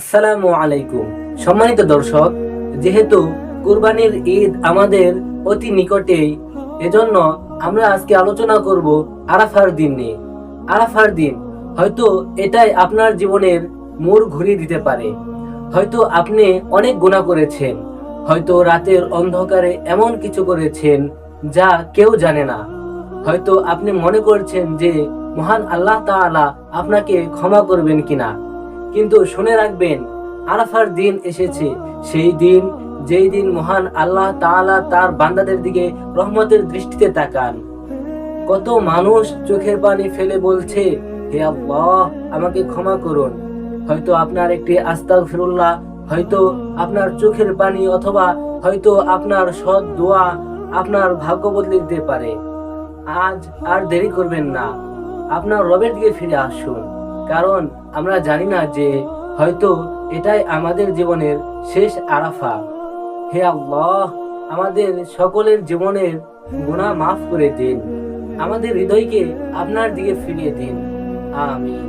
আসসালামু আলাইকুম। সম্মানিত দর্শক, যেহেতু কুরবানির ঈদ আমাদের অতি নিকটেই, এজন্য আমরা আজকে আলোচনা করব আরাফার দিন নিয়ে। আরাফার দিন হয়তো এটাই আপনার জীবনের মোড় ঘুরিয়ে দিতে পারে। হয়তো আপনি অনেক গুনাহ করেছেন, হয়তো রাতের অন্ধকারে এমন কিছু করেছেন যা কেউ জানে না। হয়তো আপনি মনে করছেন যে মহান আল্লাহ তাআলা আপনাকে ক্ষমা করবেন কিনা, কিন্তু শুনে রাখবেন, আরাফার দিন এসেছে, সেই দিন যেই দিন মহান আল্লাহ তাআলা তার বান্দাদের দিকে রহমতের দৃষ্টিতে তাকান। কত মানুষ চোখের পানি ফেলে বলছে, হে আল্লাহ, আমাকে ক্ষমা করুন। হয়তো আপনার একটি আস্তাগফিরুল্লাহ, হয়তো আপনার চোখের পানি, অথবা হয়তো আপনার সৎ দোয়া আপনার ভাগ্য বদলে দিতে পারে। আজ আর দেরি করবেন না, আপনার রবের দিকে ফিরে আসুন। কারণ আমরা জানি না যে হয়তো এটাই আমাদের জীবনের শেষ আরাফা। হে আল্লাহ, আমাদের সকলের জীবনের গুনাহ মাফ করে দিন, আমাদের হৃদয়কে আপনার দিকে ফিরিয়ে দিন। আমিন।